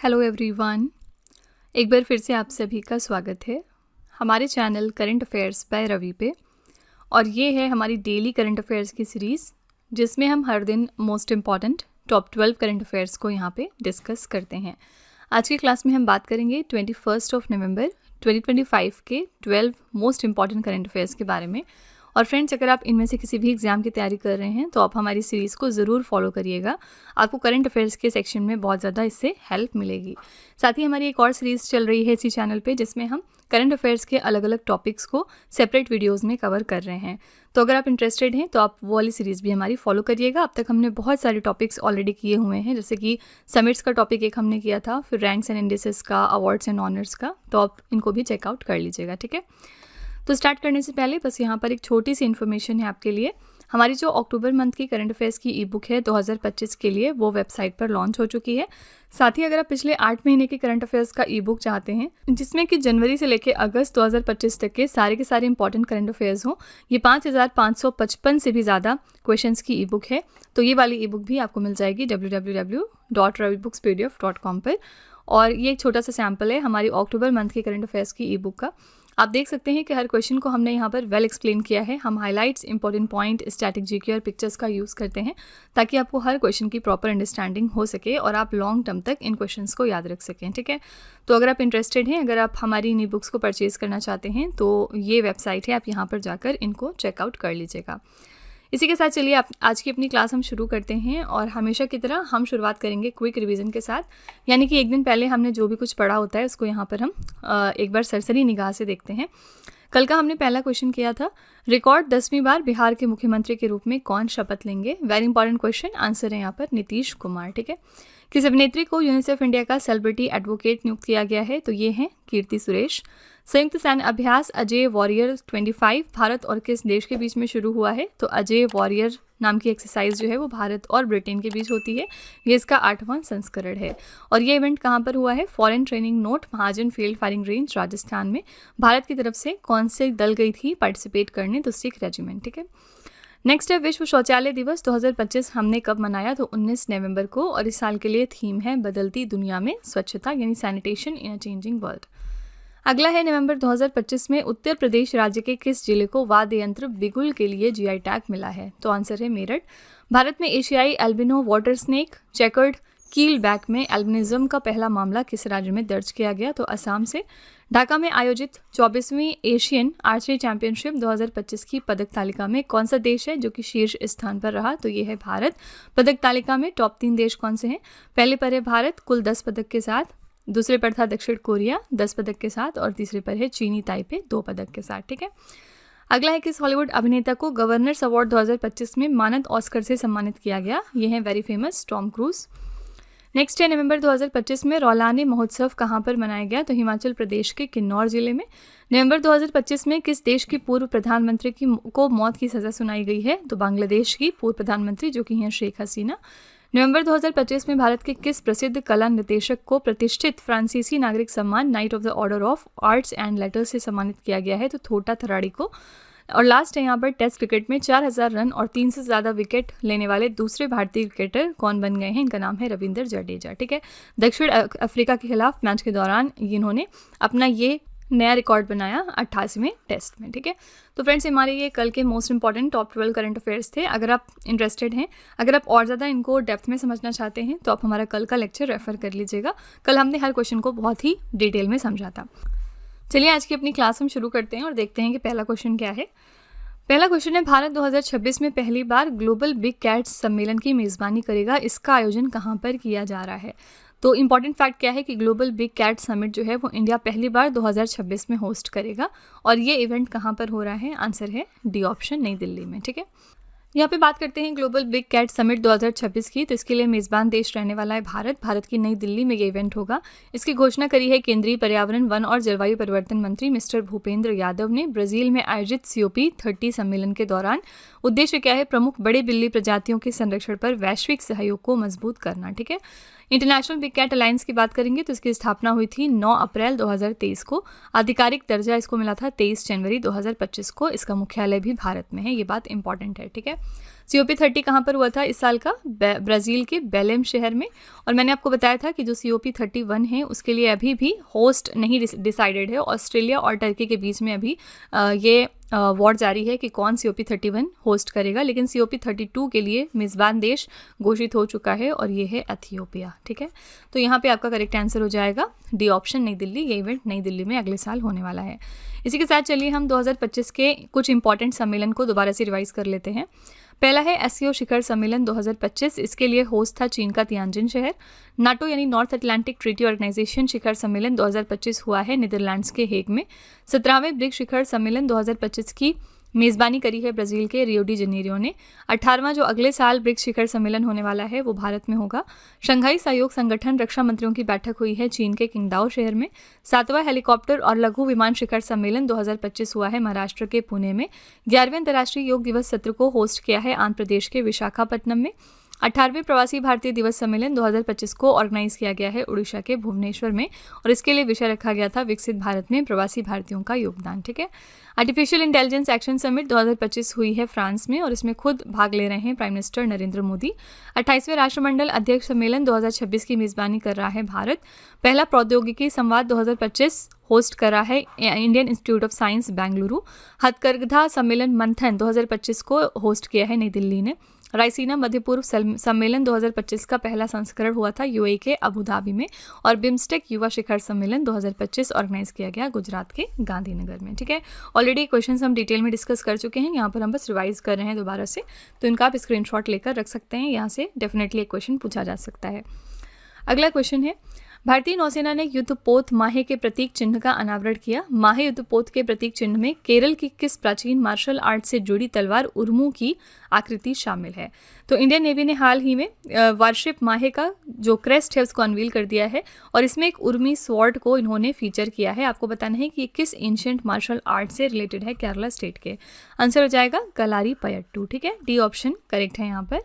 Hello everyone, एक बार फिर से आप सभी का स्वागत है हमारे channel current affairs by Ravi पे। और ये है हमारी डेली करंट अफेयर्स की सीरीज़ जिसमें हम हर दिन most important top 12 current affairs को यहाँ पे डिस्कस करते हैं। आज की क्लास में हम बात करेंगे 21 नवंबर 2025 के 12 मोस्ट इम्पॉर्टेंट करंट अफेयर्स के बारे में। और फ्रेंड्स, अगर आप इनमें से किसी भी एग्जाम की तैयारी कर रहे हैं तो आप हमारी सीरीज़ को ज़रूर फॉलो करिएगा। आपको करंट अफेयर्स के सेक्शन में बहुत ज़्यादा इससे हेल्प मिलेगी। साथ ही हमारी एक और सीरीज़ चल रही है इसी चैनल पे जिसमें हम करंट अफेयर्स के अलग अलग टॉपिक्स को सेपरेट वीडियोज़ में कवर कर रहे हैं। तो अगर आप इंटरेस्टेड हैं तो आप वो वाली सीरीज़ भी हमारी फॉलो करिएगा। अब तक हमने बहुत सारे टॉपिक्स ऑलरेडी किए हुए हैं, जैसे कि समिट्स का टॉपिक एक हमने किया था, फिर रैंक्स एंड इंडिसेस का, अवार्ड्स एंड ऑनर्स का, तो आप इनको भी चेकआउट कर लीजिएगा। ठीक है, तो स्टार्ट करने से पहले बस यहाँ पर एक छोटी सी इन्फॉर्मेशन है आपके लिए। हमारी जो अक्टूबर मंथ की करंट अफेयर्स की ई बुक है 2025 के लिए, वो वेबसाइट पर लॉन्च हो चुकी है। साथ ही अगर आप पिछले 8 महीने की करंट अफेयर्स का ई बुक चाहते हैं जिसमें कि जनवरी से लेकर अगस्त 2025 तक के सारे इंपॉर्टेंट करंट अफेयर्स हों, ये 5555 से भी ज़्यादा क्वेश्चंस की ई बुक है। तो ये वाली ई बुक भी आपको मिल जाएगी www.ravibookspdf.com पर। और ये एक छोटा सा सैम्पल है हमारी अक्टूबर मंथ की करंट अफेयर्स की ई बुक का। आप देख सकते हैं कि हर क्वेश्चन को हमने यहाँ पर वेल एक्सप्लेन किया है। हम highlights, important point, static GK और पिक्चर्स का यूज़ करते हैं ताकि आपको हर क्वेश्चन की प्रॉपर अंडरस्टैंडिंग हो सके और आप लॉन्ग टर्म तक इन क्वेश्चंस को याद रख सकें। ठीक है, तो अगर आप इंटरेस्टेड हैं, अगर आप हमारी इन बुक्स को परचेज़ करना चाहते हैं तो ये वेबसाइट है, आप यहाँ पर जाकर इनको चेकआउट कर लीजिएगा। इसी के साथ चलिए आज की अपनी क्लास हम शुरू करते हैं। और हमेशा की तरह हम शुरुआत करेंगे क्विक रिवीजन के साथ, यानी कि एक दिन पहले हमने जो भी कुछ पढ़ा होता है उसको यहाँ पर हम एक बार सरसरी निगाह से देखते हैं। कल का हमने पहला क्वेश्चन किया था, रिकॉर्ड 10वीं बार बिहार के मुख्यमंत्री के रूप में कौन शपथ लेंगे। वेरी इंपॉर्टेंट क्वेश्चन, आंसर है यहाँ पर नीतीश कुमार। ठीक है, किस अभिनेत्री को यूनिसेफ इंडिया का सेलिब्रिटी एडवोकेट नियुक्त किया गया है, तो ये हैं कीर्ति सुरेश। संयुक्त सैन्य अभ्यास अजय वॉरियर 25 भारत और किस देश के बीच में शुरू हुआ है, तो अजय वॉरियर नाम की एक्सरसाइज जो है वो भारत और ब्रिटेन के बीच होती है। ये इसका 8वां संस्करण है। और ये इवेंट कहाँ पर हुआ है, फॉरेन ट्रेनिंग नोट, महाजन फील्ड फायरिंग रेंज, राजस्थान में। भारत की तरफ से कौन से दल गई थी पार्टिसिपेट करने, तो सिख रेजिमेंट। ठीक है, नेक्स्ट है विश्व शौचालय दिवस 2025 हमने कब मनाया, तो 19 नवंबर को। और इस साल के लिए थीम है बदलती दुनिया में स्वच्छता, यानी सैनिटेशन इन अ चेंजिंग वर्ल्ड। अगला है नवंबर 2025 में उत्तर प्रदेश राज्य के किस जिले को वाद्य यंत्र बिगुल के लिए जीआई टैग मिला है, तो आंसर है मेरठ। भारत में एशियाई एल्बिनो वाटर स्नेक चेकर्ड कील बैक में एल्बिनिज्म का पहला मामला किस राज्य में दर्ज किया गया, तो असम से। ढाका में आयोजित 24वीं एशियन आर्चरी चैंपियनशिप 2025 की पदक तालिका में कौन सा देश है जो कि शीर्ष स्थान पर रहा, तो ये है भारत। पदक तालिका में टॉप 3 देश कौन से हैं, पहले पर है भारत कुल 10 पदक के साथ, दूसरे पर था दक्षिण कोरिया 10 पदक के साथ, और तीसरे पर है चीनी ताइपे 2 पदक के साथ। ठीक है, अगला है किस हॉलीवुड अभिनेता को गवर्नर्स अवार्ड 2025 में मानद ऑस्कर से सम्मानित किया गया, ये है very famous Tom cruise. Next है नवंबर 2025 में रौलानी महोत्सव कहाँ पर मनाया गया, तो हिमाचल प्रदेश के किन्नौर जिले में। नवंबर 2025 में किस देश की पूर्व प्रधानमंत्री को मौत की सज़ा सुनाई गई है, तो बांग्लादेश की पूर्व प्रधानमंत्री जो कि हैं शेख हसीना। नवंबर 2025 में भारत के किस प्रसिद्ध कला निर्देशक को प्रतिष्ठित फ्रांसीसी नागरिक सम्मान night of the order of arts and letters से सम्मानित किया गया है, तो थोटा थराड़ी को। और लास्ट है यहाँ पर टेस्ट क्रिकेट में 4000 रन और 3 से ज़्यादा विकेट लेने वाले दूसरे भारतीय क्रिकेटर कौन बन गए हैं, इनका नाम है रविंद्र जडेजा। ठीक है, दक्षिण अफ्रीका के खिलाफ मैच के दौरान इन्होंने अपना ये नया रिकॉर्ड बनाया 88वें टेस्ट में। ठीक है, तो फ्रेंड्स, हमारे ये कल के most important top 12 current affairs थे। अगर आप इंटरेस्टेड हैं, अगर आप और ज़्यादा इनको डेप्थ में समझना चाहते हैं तो आप हमारा कल का लेक्चर रेफर कर लीजिएगा। कल हमने हर क्वेश्चन को बहुत ही डिटेल में समझा था। चलिए आज की अपनी क्लास हम शुरू करते हैं और देखते हैं कि पहला क्वेश्चन क्या है। पहला क्वेश्चन है, भारत 2026 में पहली बार ग्लोबल बिग कैट्स सम्मेलन की मेज़बानी करेगा, इसका आयोजन कहाँ पर किया जा रहा है। तो इंपॉर्टेंट फैक्ट क्या है कि ग्लोबल बिग कैट समिट जो है वो इंडिया पहली बार 2026 में होस्ट करेगा। और ये इवेंट कहाँ पर हो रहा है, आंसर है डी ऑप्शन, नई दिल्ली में। ठीक है, यहाँ पे बात करते हैं ग्लोबल बिग कैट समिट 2026 की, तो इसके लिए मेज़बान देश रहने वाला है भारत। भारत की नई दिल्ली में ये इवेंट होगा। इसकी घोषणा करी है केंद्रीय पर्यावरण, वन और जलवायु परिवर्तन मंत्री मिस्टर भूपेंद्र यादव ने ब्राज़ील में आयोजित COP30 सम्मेलन के दौरान। उद्देश्य क्या है, प्रमुख बड़े बिल्ली प्रजातियों के संरक्षण पर वैश्विक सहयोग को मजबूत करना। ठीक है, इंटरनेशनल बिग कैट अलायंस की बात करेंगे तो इसकी स्थापना हुई थी 9 अप्रैल 2023 को। आधिकारिक दर्जा इसको मिला था 23 जनवरी 2025 को। इसका मुख्यालय भी भारत में है, ये बात इंपॉर्टेंट है। ठीक है, COP30 कहाँ पर हुआ था इस साल का? ब्राज़ील के बेलेम शहर में। और मैंने आपको बताया था कि जो COP31 है उसके लिए अभी भी होस्ट नहीं डिसाइडेड है। ऑस्ट्रेलिया और टर्की के बीच में अभी ये वॉर जारी है कि कौन COP31 होस्ट करेगा, लेकिन COP32 के लिए मेज़बान देश घोषित हो चुका है और ये है एथियोपिया। ठीक है, तो यहाँ पे आपका करेक्ट आंसर हो जाएगा डी ऑप्शन, नई दिल्ली। ये इवेंट नई दिल्ली में अगले साल होने वाला है। इसी के साथ चलिए हम 2025 के कुछ इंपॉर्टेंट सम्मेलन को दोबारा से रिवाइज कर लेते हैं। पहला है SCO शिखर सम्मेलन 2025। इसके लिए होस्ट था चीन का तियानजिन शहर। नाटो यानी नॉर्थ अटलांटिक ट्रीटी ऑर्गेनाइजेशन शिखर सम्मेलन 2025 हुआ है नीदरलैंड्स के हेग में। 17वें ब्रिक्स शिखर सम्मेलन 2025 की मेज़बानी करी है ब्राज़ील के रियो डी जनेरियो ने। 18वां जो अगले साल ब्रिक्स शिखर सम्मेलन होने वाला है वो भारत में होगा। शंघाई सहयोग संगठन रक्षा मंत्रियों की बैठक हुई है चीन के किंगदाओ शहर में। 7वां हेलीकॉप्टर और लघु विमान शिखर सम्मेलन 2025 हुआ है महाराष्ट्र के पुणे में। 11वें अंतर्राष्ट्रीय योग दिवस सत्र को होस्ट किया है आंध्र प्रदेश के विशाखापट्टनम में। 18वें प्रवासी भारतीय दिवस सम्मेलन 2025 को ऑर्गेनाइज किया गया है उड़ीसा के भुवनेश्वर में और इसके लिए विषय रखा गया था विकसित भारत में प्रवासी भारतीयों का योगदान। ठीक है, आर्टिफिशियल इंटेलिजेंस एक्शन समिट 2025 हुई है फ्रांस में और इसमें खुद भाग ले रहे हैं प्राइम मिनिस्टर नरेंद्र मोदी। 28वें राष्ट्रमंडल अध्यक्ष सम्मेलन 2026 की मेज़बानी कर रहा है भारत। पहला प्रौद्योगिकी संवाद 2025 होस्ट कर रहा है Indian institute of science Bengaluru. हथकरघा सम्मेलन मंथन 2025 को होस्ट किया है नई दिल्ली ने। रायसीना मध्य पूर्व सम्मेलन 2025 का पहला संस्करण हुआ था UAE के अबू धाबी में। और बिम्स्टेक युवा शिखर सम्मेलन 2025 ऑर्गेनाइज किया गया गुजरात के गांधीनगर में। ठीक है, ऑलरेडी क्वेश्चन हम डिटेल में डिस्कस कर चुके हैं, यहाँ पर हम बस रिवाइज कर रहे हैं दोबारा से, तो इनका आप स्क्रीनशॉट लेकर रख सकते हैं। यहाँ से डेफिनेटली एक क्वेश्चन पूछा जा सकता है। अगला क्वेश्चन है, भारतीय नौसेना ने युद्धपोत माहे के प्रतीक चिन्ह का अनावरण किया। माहे युद्धपोत के प्रतीक चिन्ह में केरल की किस प्राचीन मार्शल आर्ट से जुड़ी तलवार उर्मू की आकृति शामिल है? तो इंडियन नेवी ने हाल ही में वारशिप माहे का जो क्रेस्ट है उसको अनवील कर दिया है और इसमें एक उर्मी स्वॉर्ड को इन्होंने फीचर किया है। आपको बताना है कि ये किस एंशिएंट मार्शल आर्ट से रिलेटेड है केरला स्टेट के। आंसर हो जाएगा कलारी पयट्टू। ठीक है, डी ऑप्शन करेक्ट है यहाँ पर।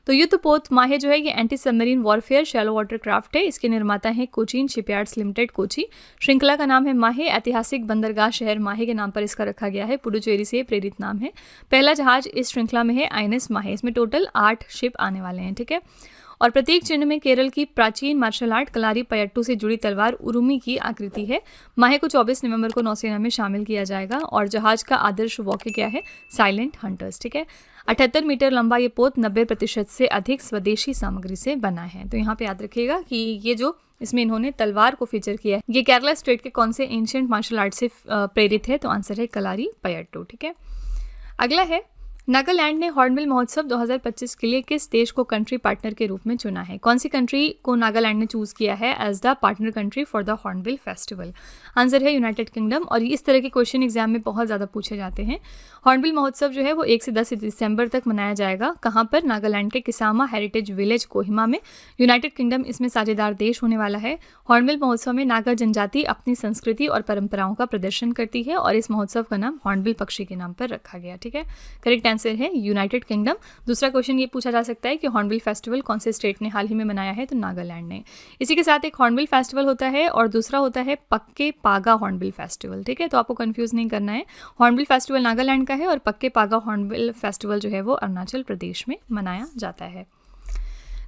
तो युद्धपोत माहे जो है ये anti submarine warfare shallow water craft है। इसके निर्माता हैं कोचीन शिपयार्ड्स लिमिटेड कोची। श्रृंखला का नाम है माहे। ऐतिहासिक बंदरगाह शहर माहे के नाम पर इसका रखा गया है। पुडुचेरी से प्रेरित नाम है। पहला जहाज इस श्रृंखला में है INS माहे। इसमें टोटल 8 शिप आने वाले हैं। ठीक है, और प्रतीक चिन्ह में केरल की प्राचीन मार्शल आर्ट कलारी पयट्टू से जुड़ी तलवार उरुमी की आकृति है। माहे को 24 नवंबर को नौसेना में शामिल किया जाएगा और जहाज का आदर्श वाक्य क्या है? Silent hunters. ठीक है, 78 मीटर लंबा ये पोत 90% से अधिक स्वदेशी सामग्री से बना है। तो यहाँ पे याद रखिएगा कि ये जो इसमें इन्होंने तलवार को फीचर किया है ये केरला स्टेट के कौन से एंशिएंट मार्शल आर्ट से प्रेरित है? तो आंसर है कलारी पयट्टू। ठीक है, अगला है, नागालैंड ने हॉर्नबिल महोत्सव 2025 के लिए किस देश को कंट्री पार्टनर के रूप में चुना है? कौन सी कंट्री को नागालैंड ने चूज किया है as the partner country for the hornbill festival? Answer है यूनाइटेड किंगडम। और इस तरह के क्वेश्चन एग्जाम में बहुत ज़्यादा पूछे जाते हैं। हॉर्नबिल महोत्सव जो है वो 1 से 10 दिसंबर तक मनाया जाएगा। कहाँ पर? नागालैंड के किसामा हेरिटेज विलेज कोहिमा में। यूनाइटेड किंगडम इसमें साझेदार देश होने वाला है। हॉर्नबिल महोत्सव में नागा जनजाति अपनी संस्कृति और परंपराओं का प्रदर्शन करती है और इस महोत्सव का नाम हॉर्नबिल पक्षी के नाम पर रखा गया। ठीक है, करेक्ट आंसर है यूनाइटेड किंगडम। दूसरा क्वेश्चन ये पूछा जा सकता है कि हॉर्नबिल फेस्टिवल कौन से स्टेट ने हाल ही में मनाया है? तो नागालैंड ने। इसी के साथ एक हॉर्नबिल फेस्टिवल होता है और दूसरा होता है पक्के पागा हॉर्नबिल फेस्टिवल। ठीक है, तो आपको कंफ्यूज नहीं करना है। हॉर्नबिल फेस्टिवल नागालैंड का है और पक्के पागा हॉर्नबिल फेस्टिवल जो है वो अरुणाचल प्रदेश में मनाया जाता है।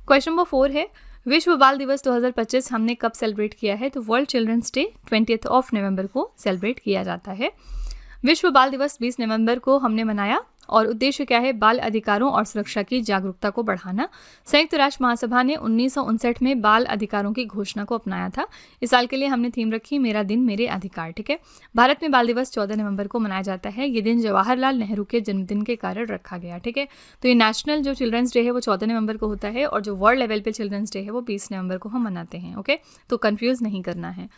क्वेश्चन नंबर 4 है, विश्व बाल दिवस 2025 हमने कब सेलिब्रेट किया है? तो वर्ल्ड चिल्ड्रंस डे 20 नवंबर को सेलिब्रेट किया जाता है। विश्व बाल दिवस 20 नवंबर को हमने मनाया और उद्देश्य क्या है? बाल अधिकारों और सुरक्षा की जागरूकता को बढ़ाना। संयुक्त राष्ट्र महासभा ने 1959 में बाल अधिकारों की घोषणा को अपनाया था। इस साल के लिए हमने थीम रखी मेरा दिन मेरे अधिकार। ठीक है, भारत में बाल दिवस 14 नवंबर को मनाया जाता है। ये दिन जवाहरलाल नेहरू के जन्मदिन के कारण रखा गया। ठीक है, तो ये नेशनल जो चिल्ड्रंस डे है वो 14 नवंबर को होता है और जो वर्ल्ड लेवल पे चिल्ड्रंस डे है वो 20 नवंबर को हम मनाते हैं। ओके, तो कंफ्यूज नहीं करना है।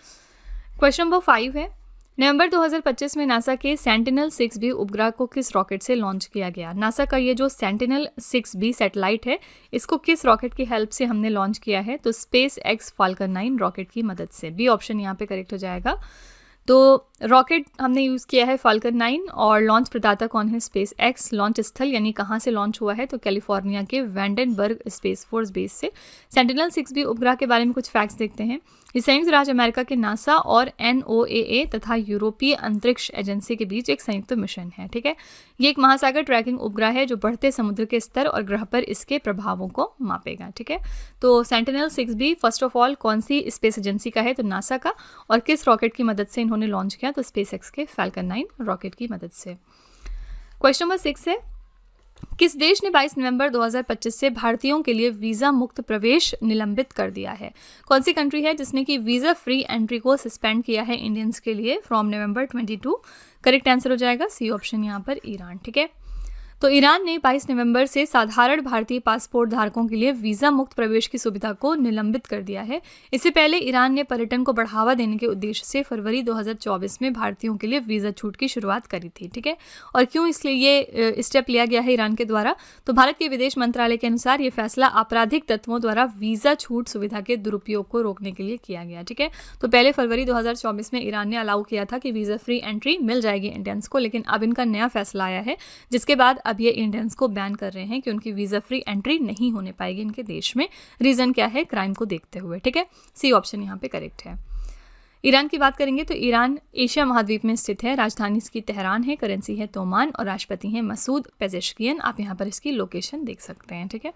क्वेश्चन नंबर 5 है, नवंबर 2025 में नासा के सेंटिनल 6B उपग्रह को किस रॉकेट से लॉन्च किया गया? नासा का ये जो सेंटिनल 6B सैटेलाइट है इसको किस रॉकेट की हेल्प से हमने लॉन्च किया है? तो स्पेस एक्स फाल्कन 9 रॉकेट की मदद से। बी ऑप्शन यहाँ पे करेक्ट हो जाएगा। तो रॉकेट हमने यूज़ किया है फाल्कन 9 और लॉन्च प्रदाता कौन है? Space x. लॉन्च स्थल यानी कहाँ से लॉन्च हुआ है? तो कैलिफोर्निया के वैंडेनबर्ग स्पेस फोर्स बेस से। सेंटिनल 6B उपग्रह के बारे में कुछ फैक्ट्स देखते हैं। ये संयुक्त राज्य अमेरिका के नासा और NOAA तथा यूरोपीय अंतरिक्ष एजेंसी के बीच एक संयुक्त मिशन है, ठीक है। ये एक महासागर ट्रैकिंग उपग्रह है जो बढ़ते समुद्र के स्तर और ग्रह पर इसके प्रभावों को मापेगा, ठीक है। तो sentinel 6B first of all कौन सी स्पेस एजेंसी का है? तो नासा का। और किस रॉकेट की मदद से इन्होंने लॉन्च किया? तो स्पेस एक्स के फाल्कन 9 रॉकेट की मदद से। क्वेश्चन नंबर 6 है, किस देश ने 22 नवंबर 2025 से भारतीयों के लिए वीज़ा मुक्त प्रवेश निलंबित कर दिया है? कौन सी कंट्री है जिसने कि वीज़ा फ्री एंट्री को सस्पेंड किया है इंडियंस के लिए फ्रॉम नवंबर 22? करेक्ट आंसर हो जाएगा सी ऑप्शन, यहाँ पर ईरान, ठीक है। तो ईरान ने 22 नवंबर से साधारण भारतीय पासपोर्ट धारकों के लिए वीज़ा मुक्त प्रवेश की सुविधा को निलंबित कर दिया है। इससे पहले ईरान ने पर्यटन को बढ़ावा देने के उद्देश्य से फरवरी 2024 में भारतीयों के लिए वीज़ा छूट की शुरुआत करी थी, ठीक है। और क्यों इसलिए ये स्टेप लिया गया है ईरान के द्वारा? तो भारत के विदेश मंत्रालय के अनुसार ये फैसला आपराधिक तत्वों द्वारा वीज़ा छूट सुविधा के दुरुपयोग को रोकने के लिए किया गया, ठीक है। तो पहले फरवरी 2024 में ईरान ने अलाउ किया था कि वीज़ा फ्री एंट्री मिल जाएगी इंडियंस को, लेकिन अब इनका नया फैसला आया है जिसके बाद अब ये इंडियंस को बैन कर रहे हैं कि उनकी वीज़ा फ्री एंट्री नहीं होने पाएगी इनके देश में। रीज़न क्या है? क्राइम को देखते हुए, ठीक है। सी ऑप्शन यहाँ पे करेक्ट है। ईरान की बात करेंगे तो ईरान एशिया महाद्वीप में स्थित है। राजधानी इसकी तेहरान है, करेंसी है तोमान और राष्ट्रपति हैं मसूद पेजेश्कियन। आप यहाँ पर इसकी लोकेशन देख सकते हैं, ठीक है।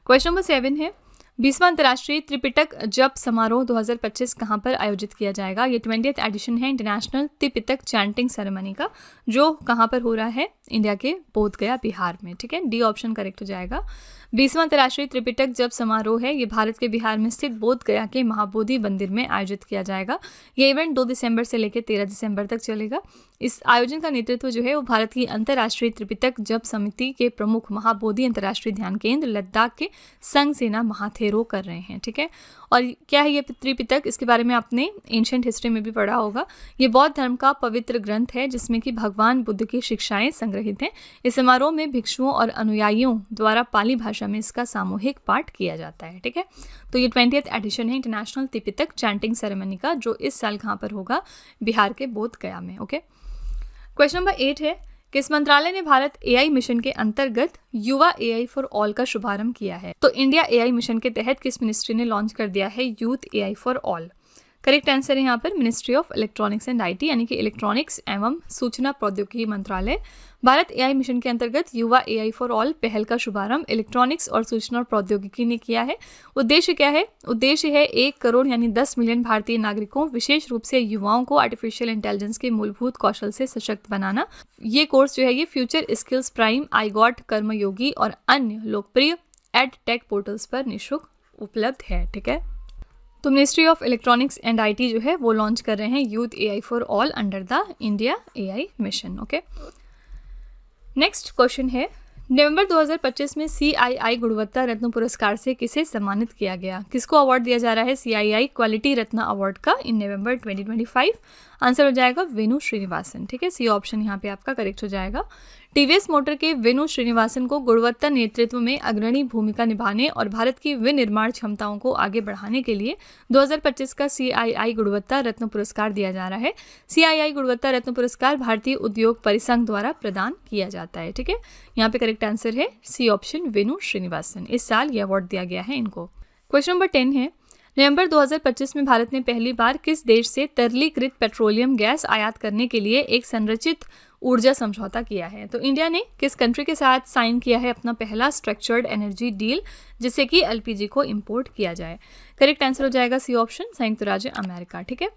क्वेश्चन नंबर 7 है, 20वां अंतर्राष्ट्रीय त्रिपिटक जप समारोह 2025 कहाँ पर आयोजित किया जाएगा? ये 20th एडिशन है इंटरनेशनल त्रिपिटक चैंटिंग सेरेमनी का, जो कहाँ पर हो रहा है? इंडिया के बोधगया, बिहार में, ठीक है। डी ऑप्शन करेक्ट हो जाएगा। 20वां अंतर्राष्ट्रीय त्रिपिटक जप समारोह है, ये भारत के बिहार में स्थित बोधगया के महाबोधि मंदिर में आयोजित किया जाएगा। ये इवेंट 2 दिसंबर से लेकर 13 दिसंबर तक चलेगा। इस आयोजन का नेतृत्व जो है वो भारत की अंतर्राष्ट्रीय त्रिपिटक जप समिति के प्रमुख महाबोधि अंतर्राष्ट्रीय ध्यान केंद्र लद्दाख के संघ सेना महाथेरो कर रहे हैं, ठीक है। और क्या है ये त्रिपिटक? इसके बारे में आपने एंशिएंट हिस्ट्री में भी पढ़ा होगा। ये बौद्ध धर्म का पवित्र ग्रंथ है जिसमें कि भगवान बुद्ध की शिक्षाएं संग्रहित हैं। इस समारोह में भिक्षुओं और अनुयायियों द्वारा पाली भाषा में इसका सामूहिक पाठ किया जाता है, ठीक है। तो ये 20th एडिशन है इंटरनेशनल त्रिपिटक चैंटिंग सेरेमनी का, जो इस साल कहाँ पर होगा? बिहार के बोधगया में, ओके। क्वेश्चन नंबर 8 है, किस मंत्रालय ने भारत AI मिशन के अंतर्गत युवा AI फॉर ऑल का शुभारंभ किया है? तो इंडिया AI मिशन के तहत किस मिनिस्ट्री ने लॉन्च कर दिया है youth AI for all? Correct answer है यहाँ पर ministry of electronics and IT, यानी कि इलेक्ट्रॉनिक्स एवं सूचना प्रौद्योगिकी मंत्रालय। भारत AI मिशन के अंतर्गत युवा AI फॉर ऑल पहल का शुभारंभ इलेक्ट्रॉनिक्स और सूचना प्रौद्योगिकी ने किया है। उद्देश्य क्या है? उद्देश्य है 1 करोड़ यानी 10 मिलियन भारतीय नागरिकों, विशेष रूप से युवाओं को आर्टिफिशियल इंटेलिजेंस के मूलभूत कौशल से सशक्त बनाना। ये कोर्स जो है ये फ्यूचर स्किल्स प्राइम, आईगॉट, कर्मयोगी और अन्य लोकप्रिय एड टेक पोर्टल्स पर निःशुल्क उपलब्ध है, ठीक है। तो ministry of electronics and IT जो है वो लॉन्च कर रहे हैं youth AI for all under the India AI mission, okay. Next question है, नवंबर 2025 में CII गुणवत्ता रत्न पुरस्कार से किसे सम्मानित किया गया? किसको अवार्ड दिया जा रहा है CII क्वालिटी रत्न अवार्ड का इन नवंबर 2025? आंसर हो जाएगा वेणु श्रीनिवासन, ठीक है। सी ऑप्शन यहाँ पे आपका करेक्ट हो जाएगा। TVS मोटर के वेणु श्रीनिवासन को गुणवत्ता नेतृत्व में अग्रणी भूमिका निभाने और भारत की विनिर्माण क्षमताओं को आगे बढ़ाने के लिए 2025 का CII गुणवत्ता रत्न पुरस्कार दिया जा रहा है। CII गुणवत्ता रत्न पुरस्कार भारतीय उद्योग परिसंघ द्वारा प्रदान किया जाता है, ठीक है। यहाँ पे करेक्ट आंसर है सी ऑप्शन वेणु श्रीनिवासन। इस साल ये अवार्ड दिया गया है इनको। क्वेश्चन नंबर 10 है, नवंबर 2025 में भारत ने पहली बार किस देश से तरलीकृत पेट्रोलियम गैस आयात करने के लिए एक संरचित ऊर्जा समझौता किया है? तो इंडिया ने किस कंट्री के साथ साइन किया है अपना पहला स्ट्रक्चर्ड एनर्जी डील जिससे कि LPG को इंपोर्ट किया जाए? करेक्ट आंसर हो जाएगा सी ऑप्शन संयुक्त राज्य अमेरिका, ठीक है।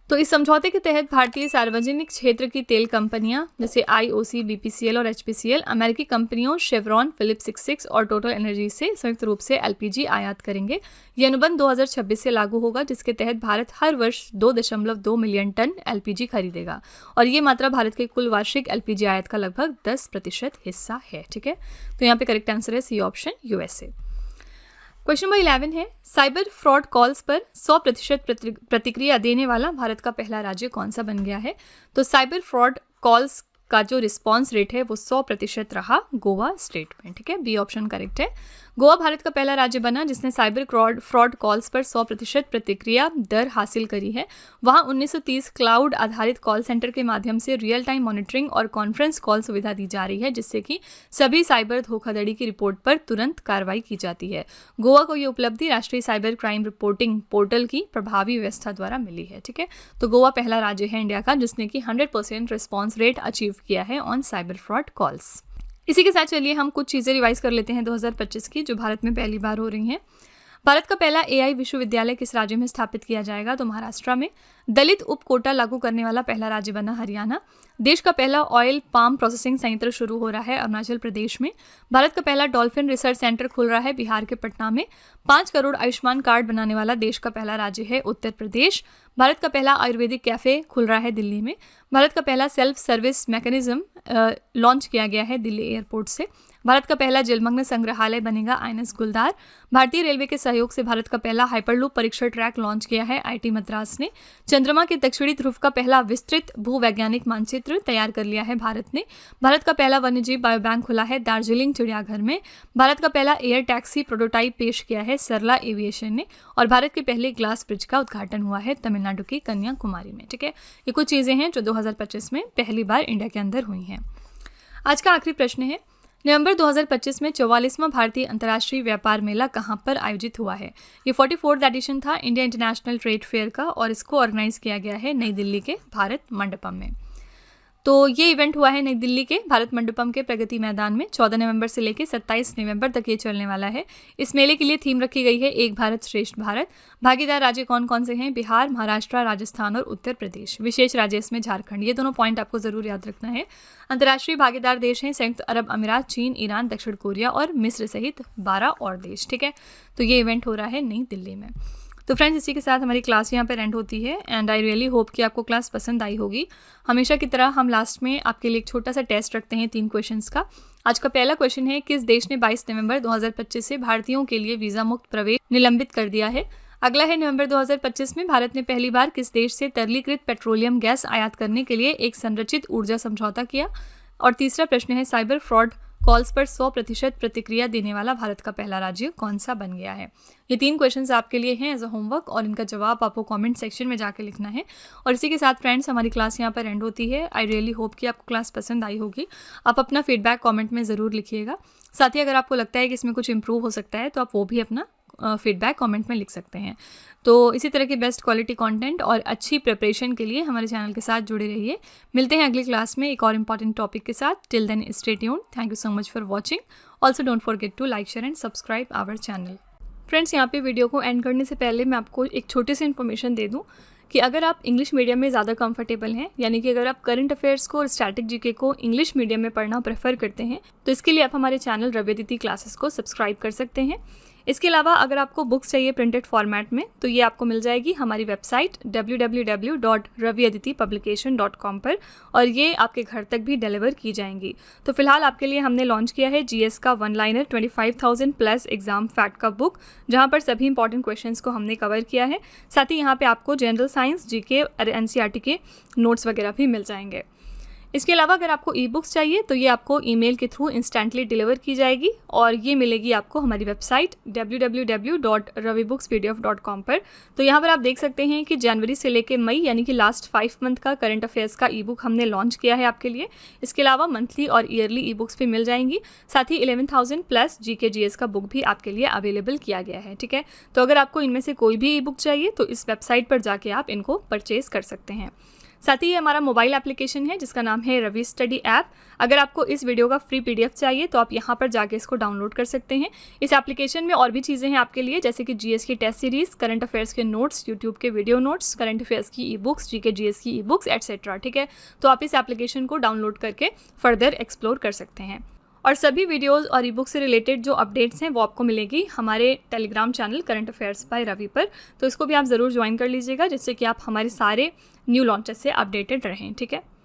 तो इस समझौते के तहत भारतीय सार्वजनिक क्षेत्र की तेल कंपनियां जैसे IOC, BPCL और HPCL अमेरिकी कंपनियों शेवरॉन, फिलिप्स 66 और टोटल एनर्जी से संयुक्त रूप से LPG आयात करेंगे। यह अनुबंध 2026 से लागू होगा जिसके तहत भारत हर वर्ष 2.2 मिलियन टन LPG खरीदेगा और ये मात्रा भारत के कुल वार्षिक LPG आयात का लगभग 10% हिस्सा है, ठीक है। तो यहाँ पे करेक्ट आंसर है C option USA। Question number 11 है, साइबर फ्रॉड कॉल्स पर 100% प्रतिक्रिया देने वाला भारत का पहला राज्य कौन सा बन गया है? तो साइबर फ्रॉड कॉल्स का जो रिस्पॉन्स रेट है वो 100% रहा गोवा स्टेट में, ठीक है। बी ऑप्शन करेक्ट है। गोवा भारत का पहला राज्य बना जिसने साइबर फ्रॉड कॉल्स पर 100% प्रतिक्रिया दर हासिल करी है। वहाँ 1930 क्लाउड आधारित कॉल सेंटर के माध्यम से रियल टाइम मॉनिटरिंग और कॉन्फ्रेंस कॉल सुविधा दी जा रही है, जिससे कि सभी साइबर धोखाधड़ी की रिपोर्ट पर तुरंत कार्रवाई की जाती है। गोवा को ये उपलब्धि राष्ट्रीय साइबर क्राइम रिपोर्टिंग पोर्टल की प्रभावी व्यवस्था द्वारा मिली है। ठीक है, तो गोवा पहला राज्य है इंडिया का जिसने कि 100% रिस्पॉन्स रेट अचीव किया है ऑन साइबर फ्रॉड कॉल्स। इसी के साथ चलिए हम कुछ चीज़ें रिवाइज कर लेते हैं 2025 की, जो भारत में पहली बार हो रही हैं। भारत का पहला AI विश्वविद्यालय किस राज्य में स्थापित किया जाएगा? तो महाराष्ट्र में। दलित उप कोटा लागू करने वाला पहला राज्य बना हरियाणा। देश का पहला ऑयल पाम प्रोसेसिंग संयंत्र शुरू हो रहा है अरुणाचल प्रदेश में। भारत का पहला डॉल्फिन रिसर्च सेंटर खुल रहा है बिहार के पटना में। 5 करोड़ आयुष्मान कार्ड बनाने वाला देश का पहला राज्य है उत्तर प्रदेश। भारत का पहला आयुर्वेदिक कैफे खुल रहा है दिल्ली में। भारत का पहला सेल्फ सर्विस मैकेनिज्म लॉन्च किया गया है दिल्ली एयरपोर्ट से। भारत का पहला जलमग्न संग्रहालय बनेगा INS गुलदार। भारतीय रेलवे के सहयोग से भारत का पहला हाइपरलूप परीक्षण ट्रैक लॉन्च किया है IIT मद्रास ने। चंद्रमा के दक्षिणी ध्रुव का पहला विस्तृत भूवैज्ञानिक मानचित्र तैयार कर लिया है भारत ने। भारत का पहला वन्यजीव बायोबैंक खुला है दार्जिलिंग चिड़ियाघर में। भारत का पहला एयर टैक्सी प्रोटोटाइप पेश किया है सरला एविएशन ने। और भारत के पहले ग्लास ब्रिज का उद्घाटन हुआ है तमिलनाडु की कन्याकुमारी में। ठीक है, ये कुछ चीज़ें हैं जो 2025 में पहली बार इंडिया के अंदर हुई हैं। आज का आखिरी प्रश्न है, नवंबर 2025 में 44वां भारतीय अंतर्राष्ट्रीय व्यापार मेला कहाँ पर आयोजित हुआ है? ये 44th एडिशन था इंडिया इंटरनेशनल ट्रेड फेयर का और इसको ऑर्गेनाइज किया गया है नई दिल्ली के भारत मंडपम में। तो ये इवेंट हुआ है नई दिल्ली के भारत मंडपम के प्रगति मैदान में। 14 नवंबर से लेकर 27 नवंबर तक ये चलने वाला है। इस मेले के लिए थीम रखी गई है एक भारत श्रेष्ठ भारत। भागीदार राज्य कौन कौन से हैं? बिहार, महाराष्ट्र, राजस्थान और उत्तर प्रदेश। विशेष राज्य इसमें झारखंड। ये दोनों पॉइंट आपको जरूर याद रखना है। अंतर्राष्ट्रीय भागीदार देश हैं संयुक्त अरब अमीरात, चीन, ईरान, दक्षिण कोरिया और मिस्र सहित 12 और देश। ठीक है, तो ये इवेंट हो रहा है नई दिल्ली में। तो फ्रेंड्स, इसी के साथ हमारी क्लास यहाँ पर एंड होती है एंड आई रियली होप कि आपको क्लास पसंद आई होगी। हमेशा की तरह हम लास्ट में आपके लिए एक छोटा सा टेस्ट रखते हैं 3 क्वेश्चंस का। आज का पहला क्वेश्चन है, किस देश ने 22 नवंबर 2025 से भारतीयों के लिए वीज़ा मुक्त प्रवेश निलंबित कर दिया है? अगला है, नवंबर 2025 में भारत ने पहली बार किस देश से तरलीकृत पेट्रोलियम गैस आयात करने के लिए एक संरचित ऊर्जा समझौता किया? और तीसरा प्रश्न है, साइबर फ्रॉड कॉल्स पर 100% प्रतिक्रिया देने वाला भारत का पहला राज्य कौन सा बन गया है? ये 3 क्वेश्चंस आपके लिए हैं एज अ होमवर्क और इनका जवाब आपको कमेंट सेक्शन में जाके लिखना है। और इसी के साथ फ्रेंड्स, हमारी क्लास यहाँ पर एंड होती है। आई रियली होप कि आपको क्लास पसंद आई होगी। आप अपना फीडबैक कमेंट में ज़रूर लिखिएगा। साथ ही अगर आपको लगता है कि इसमें कुछ इंप्रूव हो सकता है तो आप वो भी अपना फीडबैक कमेंट में लिख सकते हैं। तो इसी तरह के बेस्ट क्वालिटी कंटेंट और अच्छी प्रिपरेशन के लिए हमारे चैनल के साथ जुड़े रहिए। मिलते हैं अगली क्लास में एक और इम्पॉर्टेंट टॉपिक के साथ। Till then stay tuned. Thank you so much for watching. Also don't forget to like, share and subscribe our channel. Friends, यहाँ पे वीडियो को एंड करने से पहले मैं आपको एक छोटी सी इन्फॉर्मेशन दे दूँ कि अगर आप इंग्लिश मीडियम में ज़्यादा कंफर्टेबल हैं, यानी कि अगर आप करंट अफेयर्स को और स्टैटिक जीके को इंग्लिश मीडियम में पढ़ना प्रेफर करते हैं, तो इसके लिए आप हमारे चैनल रवि अदिति क्लासेस को सब्सक्राइब कर सकते हैं। इसके अलावा अगर आपको बुक्स चाहिए प्रिंटेड फॉर्मेट में, तो ये आपको मिल जाएगी हमारी वेबसाइट www.raviaditipublication.com पर, और ये आपके घर तक भी डिलीवर की जाएंगी। तो फिलहाल आपके लिए हमने लॉन्च किया है GS का 1 लाइनर 25,000 प्लस एग्जाम फैक्ट का बुक, जहाँ पर सभी इंपॉर्टेंट क्वेश्चंस को हमने कवर किया है। साथ ही यहाँ पे आपको जनरल साइंस, GK और NCERT के नोट्स वगैरह भी मिल जाएंगे। इसके अलावा अगर आपको ई बुक्स चाहिए तो ये आपको ईमेल के थ्रू इंस्टेंटली डिलीवर की जाएगी, और ये मिलेगी आपको हमारी वेबसाइट www.ravibooks.pdf.com पर। तो यहाँ पर आप देख सकते हैं कि जनवरी से लेकर मई, यानी कि लास्ट 5 मंथ का करंट अफेयर्स का ई बुक हमने लॉन्च किया है आपके लिए। इसके अलावा मंथली और ईयरली ई बुक्स भी मिल जाएंगी। साथ ही 11,000 प्लस GK GS का बुक भी आपके लिए अवेलेबल किया गया है। ठीक है, तो अगर आपको इनमें से कोई भी ई बुक चाहिए तो इस वेबसाइट पर जाके आप इनको परचेज कर सकते हैं। साथ ही ये हमारा मोबाइल एप्लीकेशन है जिसका नाम है रवि स्टडी ऐप। अगर आपको इस वीडियो का फ्री PDF चाहिए तो आप यहाँ पर जाके इसको डाउनलोड कर सकते हैं। इस एप्लीकेशन में और भी चीज़ें हैं आपके लिए, जैसे कि GS की टेस्ट सीरीज, करंट अफेयर्स के नोट्स, यूट्यूब के वीडियो नोट्स, करंट अफेयर्स की ई बुक्स, GK GS की ई बुक्स एटसेट्रा। ठीक है, तो आप इस एप्लीकेशन को डाउनलोड करके फर्दर एक्सप्लोर कर सकते हैं। और सभी वीडियोस और ई बुक से रिलेटेड जो अपडेट्स हैं वो आपको मिलेगी हमारे telegram channel current affairs by Ravi पर। तो इसको भी आप ज़रूर ज्वाइन कर लीजिएगा, जिससे कि आप हमारे सारे न्यू लॉन्चेस से अपडेटेड रहें। ठीक है।